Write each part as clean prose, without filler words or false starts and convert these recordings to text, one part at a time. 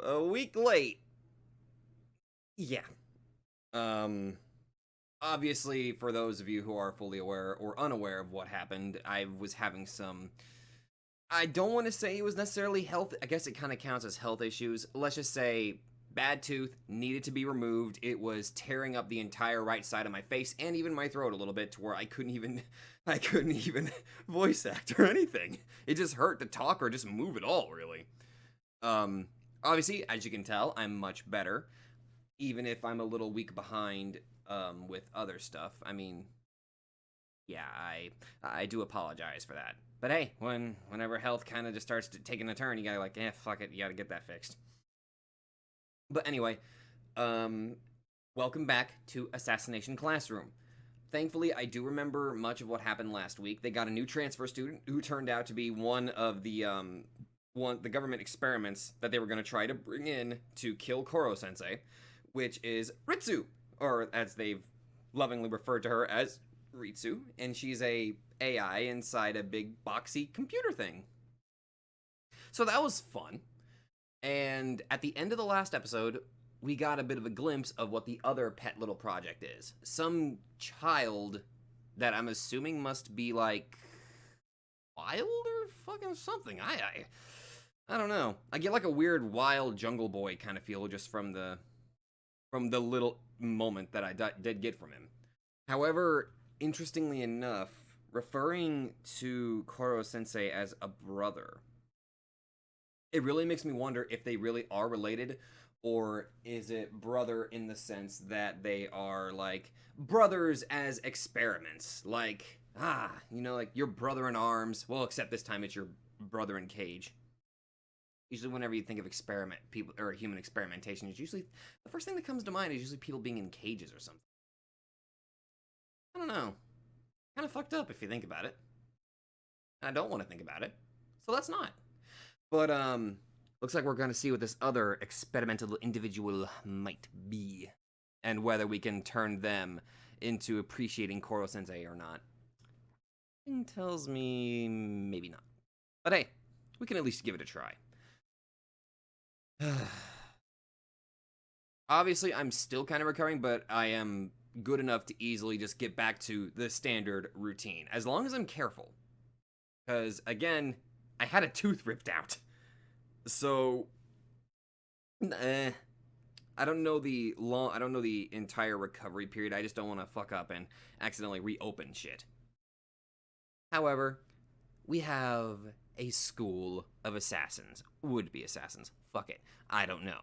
a week late. Yeah. Um, Obviously, for those of you who are fully aware or unaware of what happened, I was having some. I don't want to say it was necessarily health. I guess it kind of counts as health issues. Let's just say bad tooth needed to be removed. It was tearing up the entire right side of my face and even my throat a little bit to where I couldn't even voice act or anything. It just hurt to talk or just move at all, really. Um, Obviously, as you can tell, I'm much better, even if I'm a little weak behind with other stuff. I mean, yeah, I do apologize for that. But hey, whenever health kind of just starts taking a turn, you gotta like, fuck it, you gotta get that fixed. But anyway, um, welcome back to Assassination Classroom. Thankfully, I do remember much of what happened last week. They got a new transfer student who turned out to be one of the government experiments that they were going to try to bring in to kill Koro Sensei, which is Ritsu, or as they've lovingly referred to her as Ritsu, and she's a AI inside a big boxy computer thing. So that was fun. And at the end of the last episode, we got a bit of a glimpse of what the other pet little project is. Some child that I'm assuming must be like wild or fucking something. I don't know. I get like a weird wild Jungle Boy kind of feel just from the little moment that I did get from him. However, interestingly enough, referring to Koro Sensei as a brother, it really makes me wonder if they really are related, or is it brother in the sense that they are like brothers as experiments, like like your brother in arms. Well, except this time it's your brother in cage. Usually, whenever you think of experiment people or human experimentation, it's usually the first thing that comes to mind is usually people being in cages or something. I don't know. Kind of fucked up if you think about it. I don't want to think about it, so let's not. But looks like we're going to see what this other experimental individual might be, and whether we can turn them into appreciating Koro Sensei or not. It tells me maybe not. But hey, we can at least give it a try. Obviously, I'm still kind of recovering, but I am good enough to easily just get back to the standard routine, as long as I'm careful. Because, again, I had a tooth ripped out. So, I don't know the entire recovery period. I just don't want to fuck up and accidentally reopen shit. However, we have a school of assassins. Would-be assassins. Fuck it. I don't know.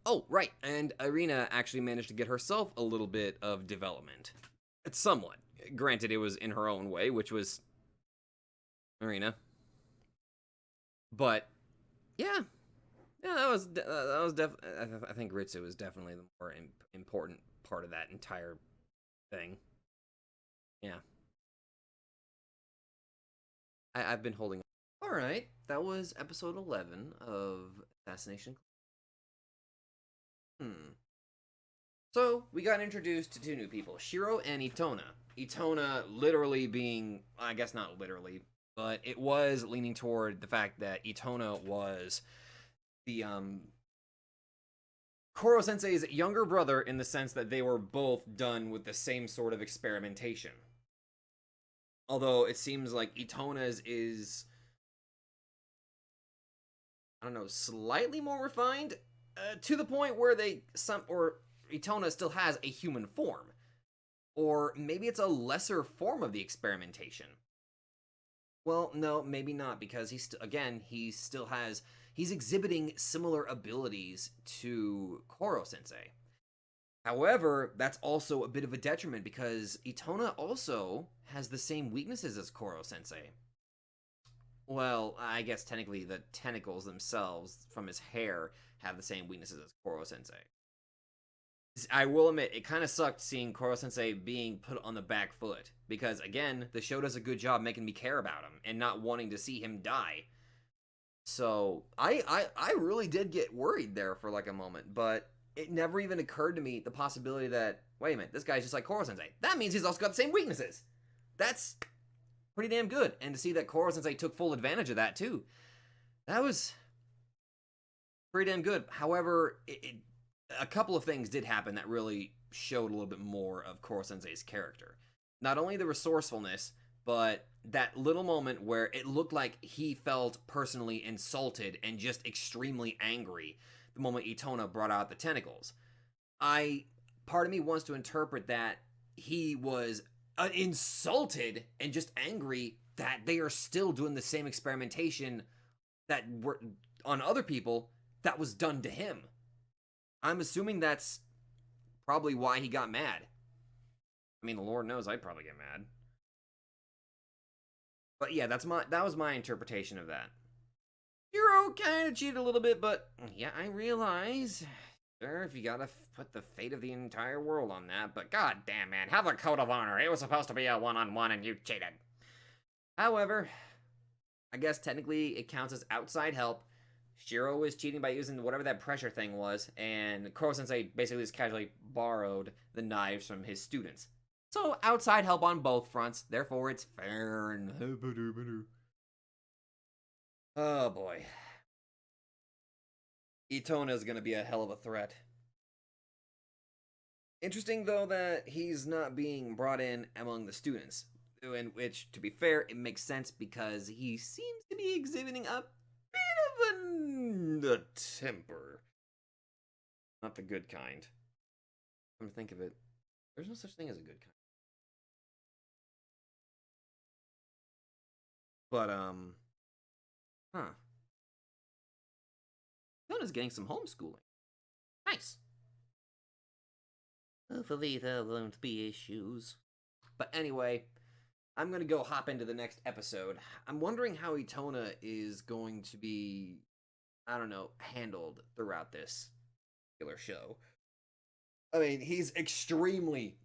Oh, right, and Irina actually managed to get herself a little bit of development. Somewhat. Granted, it was in her own way, which was Irina. But yeah, that was definitely. I think Ritsu was definitely the more important part of that entire thing. Yeah, I've been holding. All right, that was episode 11 of Assassination. So we got introduced to two new people, Shiro and Itona. Itona literally being, I guess not literally, but it was leaning toward the fact that Itona was the Koro Sensei's younger brother, in the sense that they were both done with the same sort of experimentation. Although it seems like Itona's is, I don't know, slightly more refined, to the point where Itona still has a human form. Or maybe it's a lesser form of the experimentation. Well, no, maybe not, because he's exhibiting similar abilities to Koro Sensei. However, that's also a bit of a detriment, because Itona also has the same weaknesses as Koro Sensei. Well, I guess technically the tentacles themselves from his hair have the same weaknesses as Koro Sensei. I will admit, it kind of sucked seeing Koro Sensei being put on the back foot, because again, the show does a good job making me care about him and not wanting to see him die. So I really did get worried there for like a moment, but it never even occurred to me the possibility that, wait a minute, this guy's just like Koro Sensei. That means he's also got the same weaknesses. That's pretty damn good. And to see that Koro Sensei took full advantage of that too, that was pretty damn good. However, a couple of things did happen that really showed a little bit more of Koro Sensei's character. Not only the resourcefulness, but that little moment where it looked like he felt personally insulted and just extremely angry the moment Itona brought out the tentacles. Part of me wants to interpret that he was insulted and just angry that they are still doing the same experimentation that were on other people that was done to him. I'm assuming that's probably why he got mad. I mean, the Lord knows I'd probably get mad. But yeah, that was my interpretation of that. Shiro kind of cheated a little bit, but yeah, I realize. Sure, if you gotta put the fate of the entire world on that, but god damn, man, have a code of honor. It was supposed to be a one-on-one and you cheated. However, I guess technically it counts as outside help. Shiro was cheating by using whatever that pressure thing was, and Koro Sensei basically just casually borrowed the knives from his students. So, outside help on both fronts, therefore it's fair and... Oh boy. Itona is gonna be a hell of a threat. Interesting, though, that he's not being brought in among the students. In which, to be fair, it makes sense because he seems to be exhibiting a bit of a temper. Not the good kind. Come to think of it, there's no such thing as a good kind. But, Itona's getting some homeschooling. Nice. Hopefully there won't be issues. But anyway, I'm going to go hop into the next episode. I'm wondering how Itona is going to be, I don't know, handled throughout this particular show. I mean, he's extremely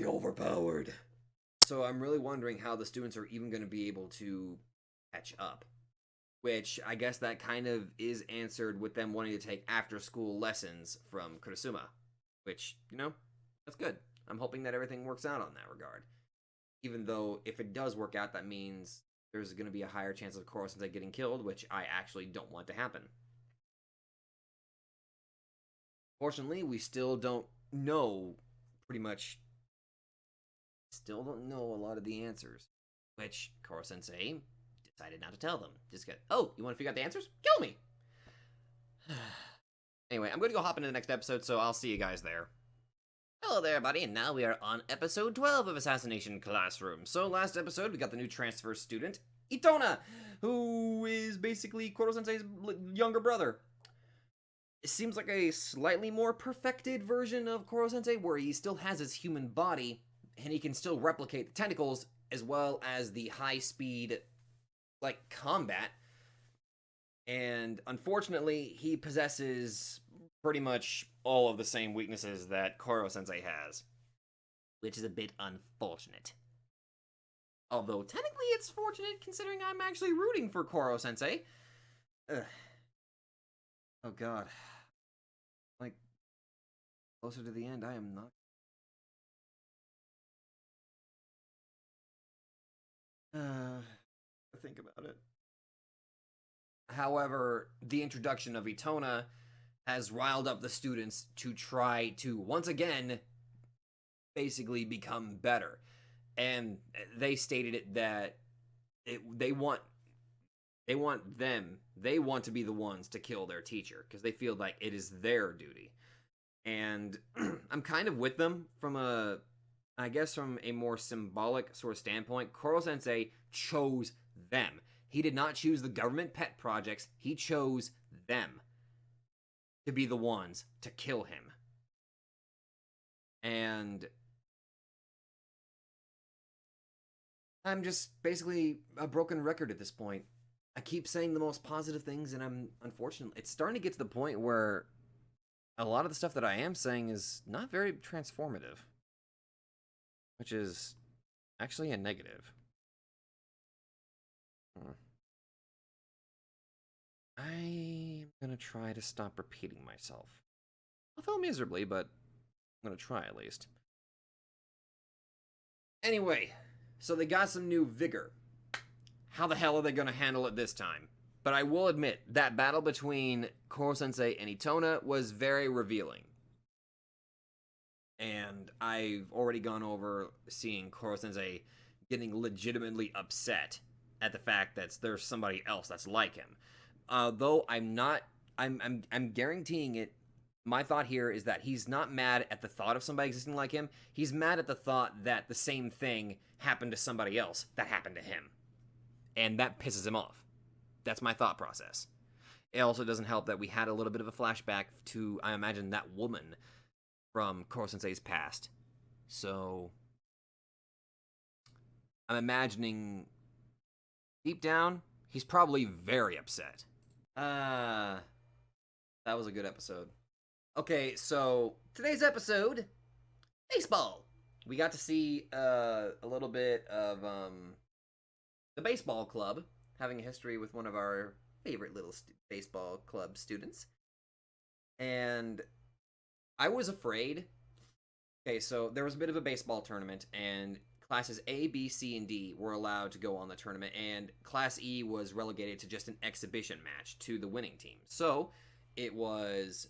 overpowered. So I'm really wondering how the students are even going to be able to catch up. Which, I guess that kind of is answered with them wanting to take after-school lessons from Kurosuma. Which, you know, that's good. I'm hoping that everything works out on that regard. Even though, if it does work out, that means there's going to be a higher chance of Koro Sensei getting killed, which I actually don't want to happen. Fortunately, we still don't know, pretty much, still don't know a lot of the answers. Which, Koro Sensei decided not to tell them. Just go, oh, you want to figure out the answers? Kill me! Anyway, I'm going to go hop into the next episode, so I'll see you guys there. Hello there, everybody, and now we are on episode 12 of Assassination Classroom. So last episode, we got the new transfer student, Itona, who is basically Koro Sensei's younger brother. It seems like a slightly more perfected version of Koro Sensei, where he still has his human body, and he can still replicate the tentacles, as well as the high-speed, combat. And unfortunately, he possesses pretty much all of the same weaknesses that Koro Sensei has, which is a bit unfortunate. Although, technically it's fortunate considering I'm actually rooting for Koro Sensei. Ugh. Oh god. Closer to the end, I am not. Think about it. However, the introduction of Itona has riled up the students to try to, once again, basically become better. And they stated it that they want to be the ones to kill their teacher, because they feel like it is their duty. And I'm kind of with them from a more symbolic sort of standpoint. Koro Sensei chose them. He did not choose the government pet projects. He chose them to be the ones to kill him. And I'm just basically a broken record at this point. I keep saying the most positive things, and unfortunately, it's starting to get to the point where a lot of the stuff that I am saying is not very transformative, which is actually a negative. I'm gonna try to stop repeating myself. I'll fail miserably, but I'm gonna try at least. Anyway, so they got some new vigor. How the hell are they gonna handle it this time? But I will admit, that battle between Koro-sensei and Itona was very revealing. And I've already gone over seeing Koro-sensei getting legitimately upset at the fact that there's somebody else that's like him. Though I'm not, I'm guaranteeing it. My thought here is that he's not mad at the thought of somebody existing like him. He's mad at the thought that the same thing happened to somebody else that happened to him. And that pisses him off. That's my thought process. It also doesn't help that we had a little bit of a flashback to, I imagine, that woman from Koro-sensei's past. So, I'm imagining, deep down, he's probably very upset. That was a good episode. Okay, so today's episode, baseball. We got to see a little bit of the baseball club having a history with one of our favorite little baseball club students. And I was afraid. Okay, so there was a bit of a baseball tournament, and classes A, B, C, and D were allowed to go on the tournament, and Class E was relegated to just an exhibition match to the winning team. So it was,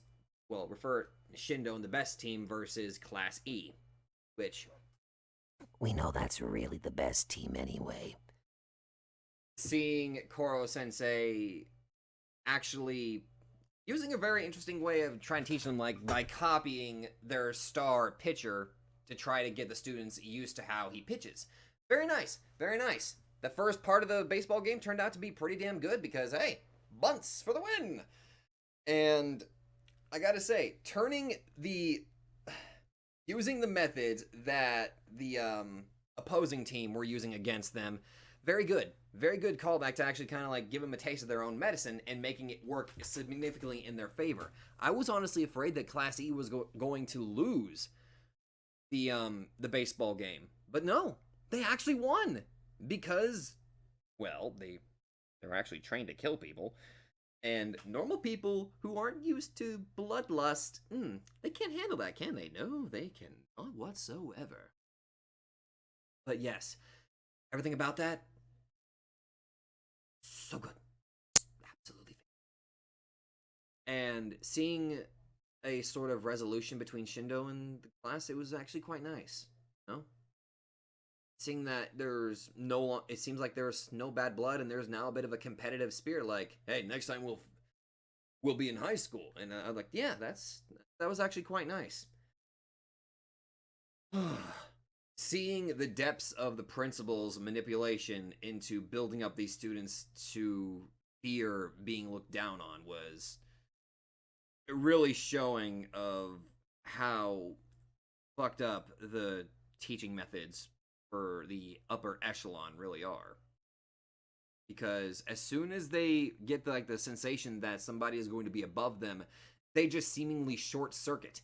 well, refer Shindo and the best team versus Class E, which we know that's really the best team anyway. Seeing Koro-sensei actually using a very interesting way of trying to teach them, like, by copying their star pitcher to try to get the students used to how he pitches. Very nice, very nice. The first part of the baseball game turned out to be pretty damn good because, hey, bunts for the win! And I gotta say, using the methods that the opposing team were using against them, very good. Very good callback to actually kind of like give them a taste of their own medicine and making it work significantly in their favor. I was honestly afraid that Class E was going to lose the baseball game, but no, they actually won because, well, they're actually trained to kill people, and normal people who aren't used to bloodlust, they can't handle that, can they? No, they cannot whatsoever. But yes, everything about that, so good. Absolutely. And seeing a sort of resolution between Shindo and the class, it was actually quite nice. No? Seeing that it seems like there's no bad blood and there's now a bit of a competitive spirit, like, hey, next time we'll be in high school. And I'm like, yeah, that was actually quite nice. Seeing the depths of the principal's manipulation into building up these students to fear being looked down on was really showing of how fucked up the teaching methods for the upper echelon really are. Because as soon as they get the sensation that somebody is going to be above them, they just seemingly short circuit.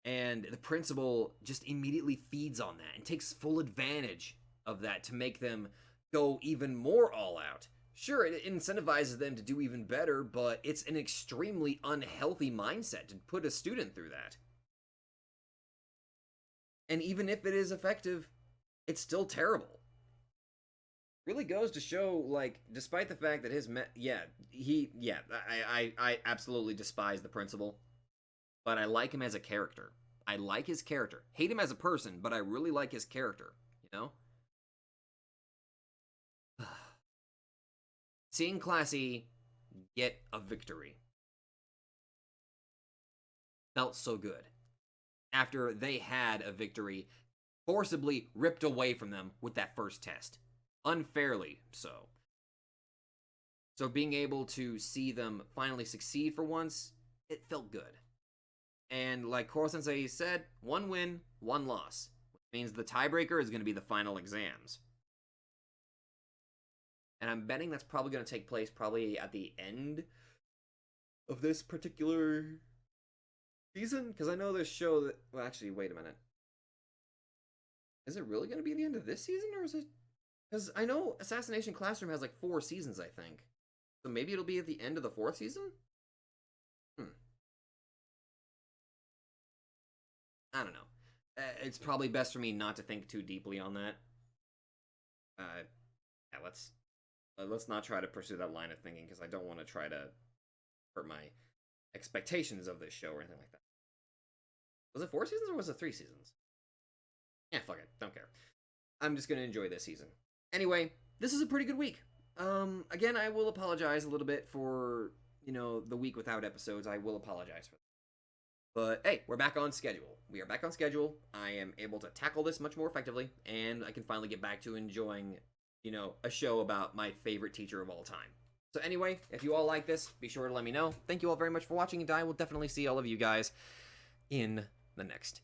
And the principal just immediately feeds on that and takes full advantage of that to make them go even more all out. Sure, it incentivizes them to do even better, but it's an extremely unhealthy mindset to put a student through that. And even if it is effective, it's still terrible. Really goes to show, like, despite the fact that I absolutely despise the principal. But I like him as a character. I like his character. Hate him as a person, but I really like his character, you know? Seeing Class E get a victory felt so good. After they had a victory forcibly ripped away from them with that first test. Unfairly so. So being able to see them finally succeed for once, it felt good. And like Koro-sensei said, 1 win, 1 loss. Which means the tiebreaker is going to be the final exams. And I'm betting that's probably going to take place probably at the end of this particular season. Because I know this show that... Well, actually, wait a minute. Is it really going to be the end of this season? Or is it... Because I know Assassination Classroom has like 4 seasons, I think. So maybe it'll be at the end of the 4th season? I don't know. It's probably best for me not to think too deeply on that. Yeah, let's let's not try to pursue that line of thinking, because I don't want to try to hurt my expectations of this show or anything like that. Was it 4 seasons or was it 3 seasons? Yeah, fuck it. Don't care. I'm just gonna enjoy this season. Anyway, this is a pretty good week. Again, I will apologize a little bit for, the week without episodes. I will apologize for that. But hey, we're back on schedule. We are back on schedule. I am able to tackle this much more effectively, and I can finally get back to enjoying, a show about my favorite teacher of all time. So anyway, if you all like this, be sure to let me know. Thank you all very much for watching, and I will definitely see all of you guys in the next